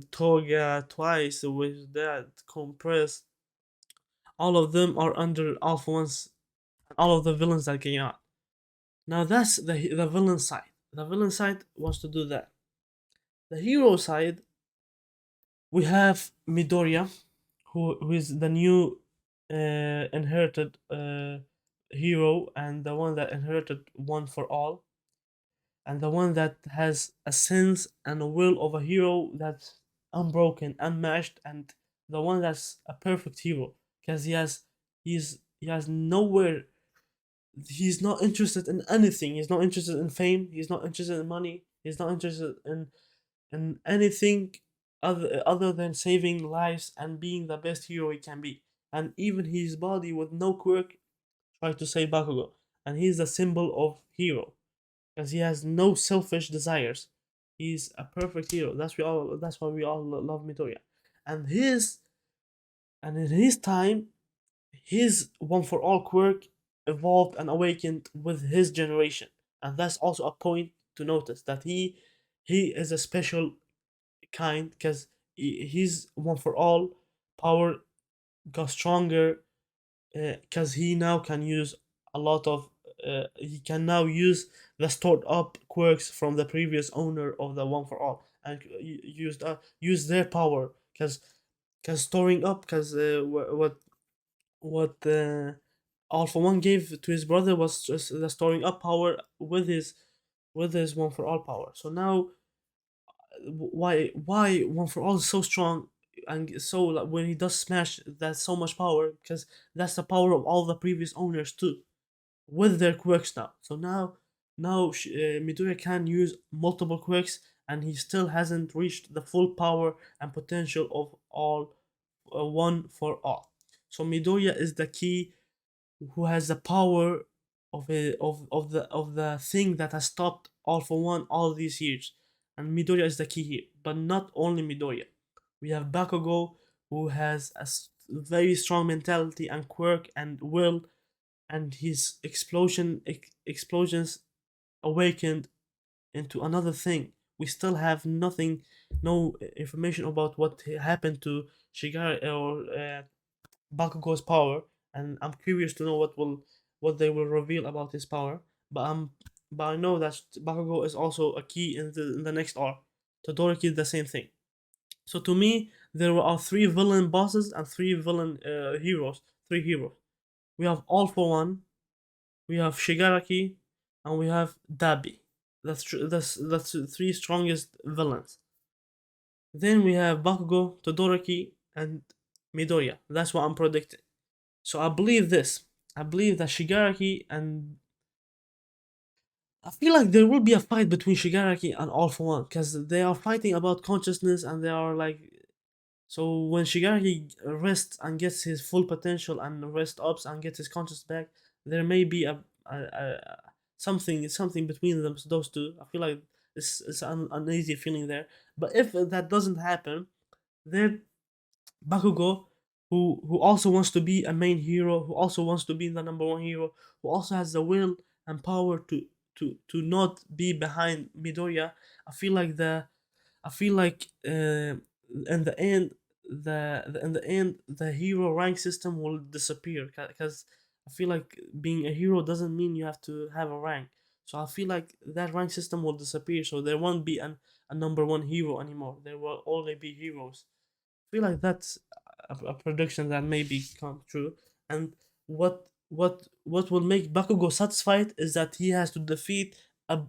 Toga twice with that compressed. All of them are under Alpha One's, all of the villains that came out. Now that's the villain side. The villain side wants to do that. The hero side, we have Midoriya, who is the new inherited hero, and the one that inherited one for all, and the one that has a sense and a will of a hero that's unbroken, unmatched, and the one that's a perfect hero because he has nowhere. He's not interested in anything. He's not interested in fame. He's not interested in money. He's not interested in anything other than saving lives and being the best hero he can be. And even his body with no quirk tries to save Bakugo, and he's the symbol of hero because he has no selfish desires. He's a perfect hero. That's why we all love Midoriya. And his and in his time, his one for all quirk evolved and awakened with his generation, and that's also a point to notice that he is a special kind because he's one for all. Power got stronger because he now can use a lot of he can now use the stored up quirks from the previous owner of the one for all and use their power because storing up because what all for one gave to his brother was just the storing up power with his one for all power. So now why one for all is so strong and so like when he does smash that's so much power because that's the power of all the previous owners too with their quirks now. So now Midoriya can use multiple quirks and he still hasn't reached the full power and potential of all one for all. So Midoriya is the key who has the power of the thing that has stopped All for One all these years. And Midoriya is the key here. But not only Midoriya. We have Bakugo who has a very strong mentality and quirk and will and his explosions awakened into another thing. We still have nothing, no information about what happened to Shigara or Bakugo's power, and I'm curious to know what they will reveal about his power. But but I know that Bakugo is also a key in the next arc. Todoroki the same thing. So to me, there are three villain bosses and three villain heroes. Three heroes. We have All for One, we have Shigaraki, and we have Dabi. That's the three strongest villains. Then we have Bakugo, Todoroki, and Midoriya. That's what I'm predicting. So I believe this. I believe that Shigaraki and I feel like there will be a fight between Shigaraki and All for One because they are fighting about consciousness and they are like. So when Shigaraki rests and gets his full potential and rest ups and gets his conscious back, there may be a something between them those two. I feel like it's an uneasy feeling there. But if that doesn't happen, then Bakugo, who also wants to be a main hero, who also wants to be the number one hero, who also has the will and power to not be behind Midoriya. I feel like I feel like in the end in the end the hero rank system will disappear because I feel like being a hero doesn't mean you have to have a rank. So I feel like that rank system will disappear. So there won't be a number one hero anymore. There will only be heroes. I feel like that's a prediction that may become true. And what will make Bakugo satisfied is that he has to defeat a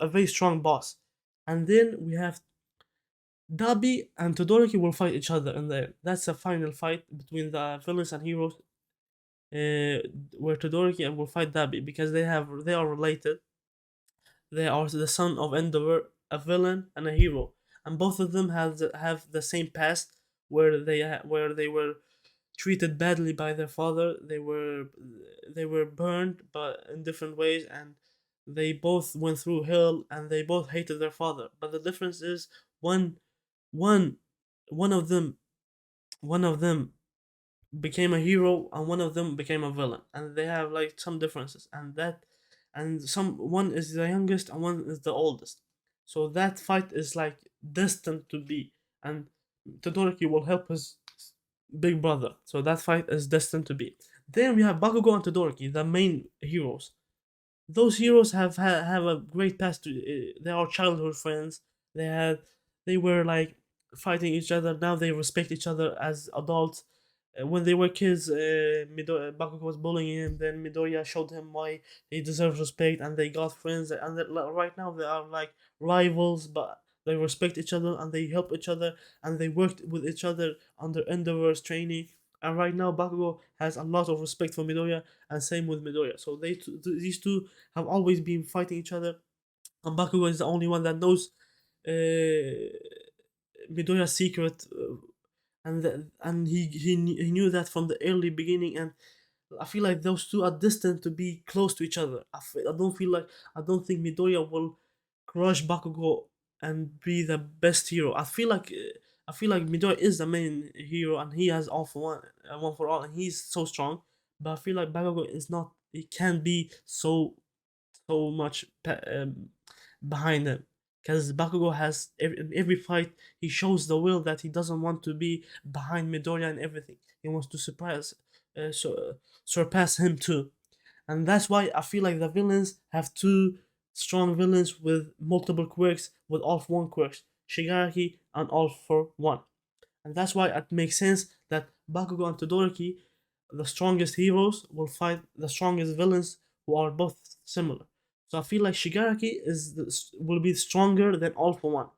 very strong boss. And then we have Dabi and Todoroki will fight each other in there. That's a final fight between the villains and heroes, where Todoroki will fight Dabi because they are related. They are the son of Endeavor, a villain and a hero, and both of them have the same past where where they were treated badly by their father. They were burned, but in different ways, and they both went through hell, and they both hated their father. But the difference is one one one of them one of them became a hero and one of them became a villain, and they have like some differences, and some one is the youngest and one is the oldest. So that fight is like destined to be, and Todoroki will help his big brother. So that fight is destined to be. Then we have Bakugo and Todoroki, the main heroes. Those heroes have a great past. They are childhood friends. They had they were like fighting each other. Now they respect each other as adults. When they were kids, Bakugo was bullying him. Then Midoriya showed him why he deserves respect, and they got friends. And right now they are like rivals, but they respect each other and they help each other and they worked with each other under Endeavor's training. And right now Bakugo has a lot of respect for Midoriya, and same with Midoriya. So these two have always been fighting each other, and Bakugo is the only one that knows Midoriya's secret, and he knew that from the early beginning. And I feel like those two are destined to be close to each other. I don't think Midoriya will crush Bakugo and be the best hero. I feel like Midoriya is the main hero and he has all for one, one for all, and he's so strong. But I feel like Bakugo is not he can't be so much behind him. Because Bakugo has in every fight he shows the will that he doesn't want to be behind Midoriya and everything. He wants to surpass him too, and that's why I feel like the villains have two strong villains with multiple quirks, with all for one quirks, Shigaraki and all for one, and that's why it makes sense that Bakugo and Todoroki, the strongest heroes, will fight the strongest villains who are both similar. So I feel like Shigaraki will be stronger than All for One.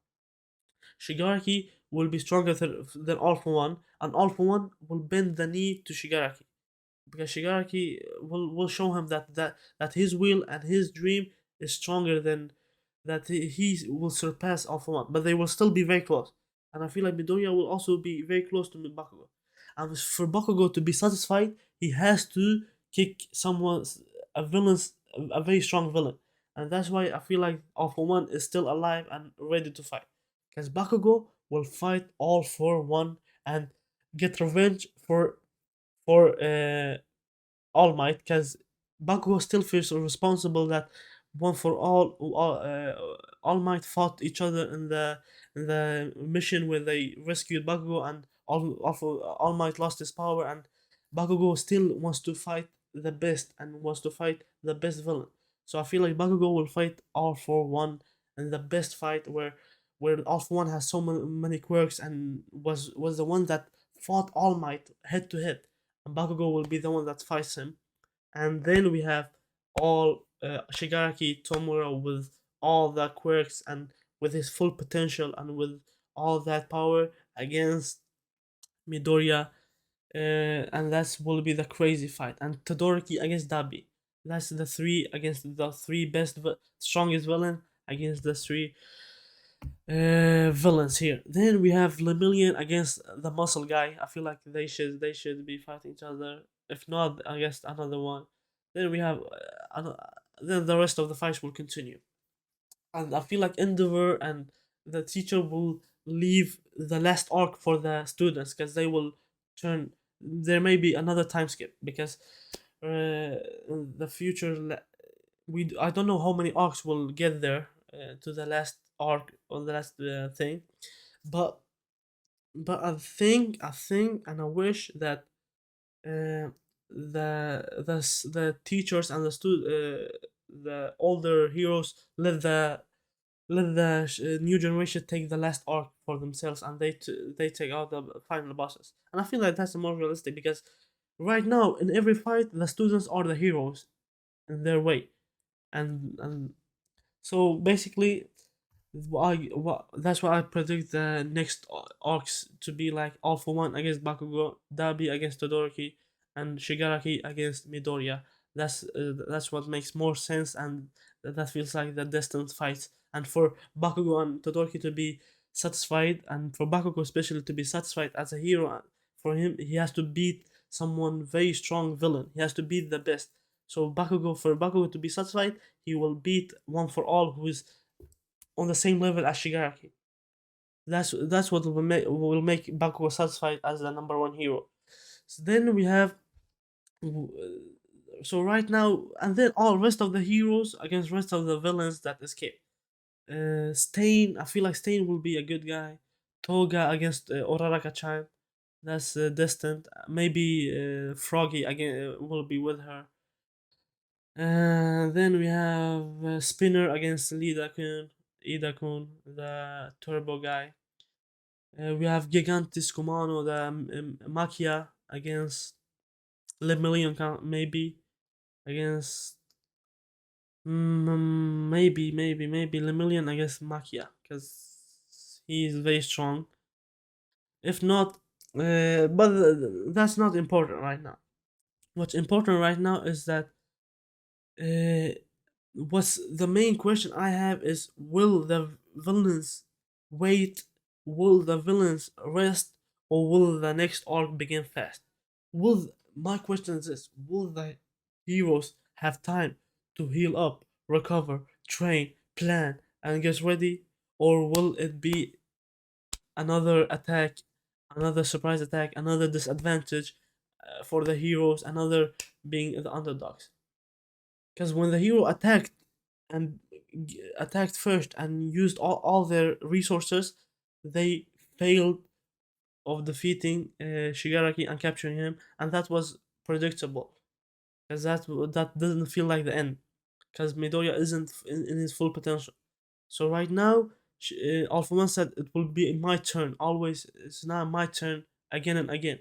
Shigaraki will be stronger than All for One, and All for One will bend the knee to Shigaraki because Shigaraki will show him that his will and his dream is stronger than that he will surpass All for One, but they will still be very close. And I feel like Midoriya will also be very close to Bakugo. And for Bakugo to be satisfied, he has to kick a villain's a very strong villain, and that's why I feel like All for One is still alive and ready to fight, because Bakugo will fight All for One and get revenge for All Might, because Bakugo still feels responsible that one for All Might fought each other in the mission where they rescued Bakugo, and All Might lost his power, and Bakugo still wants to fight the best and wants to fight the best villain. So I feel like Bakugo will fight All for One in the best fight where All for One has so many quirks and was the one that fought All Might head to head, and Bakugo will be the one that fights him. And then we have all Shigaraki Tomura with all the quirks and with his full potential and with all that power against Midoriya, and that will be the crazy fight. And Todoroki against Dabi. That's the three against the three strongest villain against the three villains here. Then we have Lemillion against the muscle guy. I feel like they should be fighting each other. If not, I guess another one. Then we have then the rest of the fights will continue, and I feel like Endeavor and the teacher will leave the last arc for the students because they will turn. There may be another time skip because in the future I don't know how many arcs will get there to the last arc or the last thing, but I think and I wish that the teachers and the older heroes let the new generation take the last arc for themselves, and they take out the final bosses. And I feel like that's more realistic because right now in every fight the students are the heroes in their way, and so basically that's why I predict the next arcs to be like All for One against Bakugo, Dabi against Todoroki, and Shigaraki against Midoriya. That's what makes more sense, and that feels like the destined fight. And for Bakugo and Todoroki to be satisfied, and for Bakugo especially to be satisfied as a hero, for him he has to beat someone very strong villain. He has to beat the best. So for Bakugo to be satisfied, he will beat One for All, who is on the same level as Shigaraki. That's what will make Bakugo satisfied as the number one hero. So then we have so right now, and then all rest of the heroes against rest of the villains that escape. Stain, I feel like Stain will be a good guy. Toga against Oraraka-chan, that's distant. Maybe Froggy again will be with her. Then we have Spinner against Ida-kun, the turbo guy. We have Gigantis Kumano, the Makia against Lemillion, maybe against maybe Lemillion against Makia because he is very strong. If not, but that's not important right now. What's important right now is that what's the main question I have is will the villains wait? Will the villains rest? Or will the next arc begin fast? My question is this: will the heroes have time to heal up, recover, train, plan, and get ready? Or will it be another attack, another surprise attack, another disadvantage for the heroes, another being the underdogs? Because when the hero attacked and attacked first and used all their resources, they failed of defeating Shigaraki and capturing him, and that was predictable because that doesn't feel like the end because Midoriya isn't in his full potential. So right now, Alpha One said it will be my turn. Always, it's now my turn again and again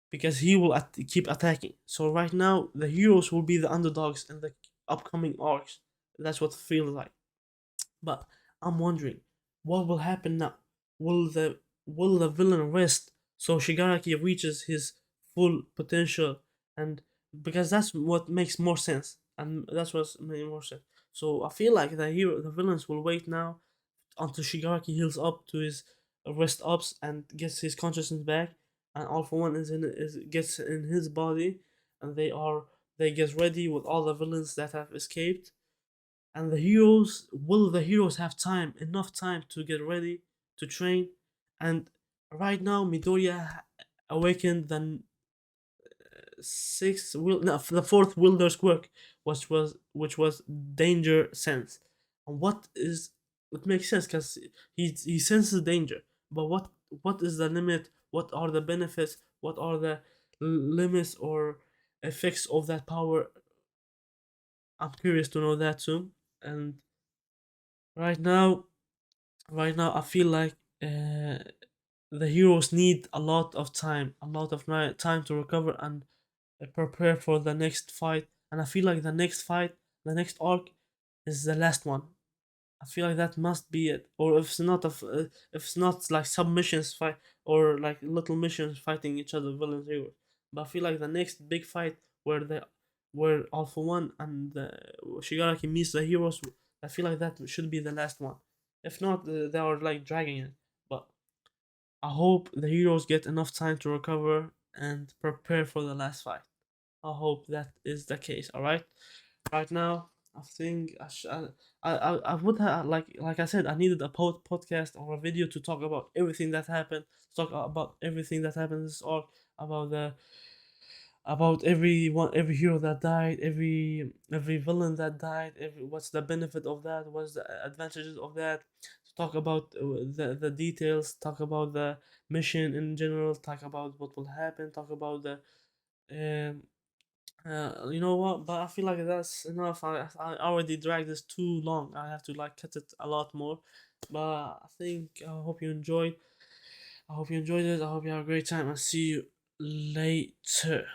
because he will keep attacking. So right now, the heroes will be the underdogs in the upcoming arcs. That's what it feels like. But I'm wondering, what will happen now? Will the will the villain rest so Shigaraki reaches his full potential? And because that's what makes more sense, and that's what makes more sense. So I feel like the villains will wait now until Shigaraki heals up to his rest ups and gets his consciousness back, and All For One gets in his body, and they get ready with all the villains that have escaped, and the heroes have enough time to get ready to train, and right now Midoriya awakened the sixth will no, the fourth Wilder's quirk, which was danger sense. And what is it makes sense because he senses danger, but what is the limit, what are the benefits, what are the limits or effects of that power? I'm curious to know that too. And right now right now I feel like uh, the heroes need a lot of time to recover and prepare for the next fight. And I feel like the next arc is the last one. I feel like that must be it. Or if it's not like submissions fight or like little missions fighting each other, villains, heroes. But I feel like the next big fight where Alpha One and Shigaraki meets the heroes, I feel like that should be the last one. If not, they are like dragging it. But I hope the heroes get enough time to recover and prepare for the last fight. I hope that is the case. All right. Right now, I think I would have like I said, I needed a podcast or a video to talk about everything that happened. Talk about everything that happened in this arc, about the about every hero that died, every villain that died, what's the benefit of that, what's the advantages of that. Talk about the details, talk about the mission in general, talk about what will happen, talk about the um you know what? But I feel like that's enough. I already dragged this too long. I have to like cut it a lot more. But I think I hope you enjoyed. I hope you enjoyed it. I hope you have a great time. I'll see you later.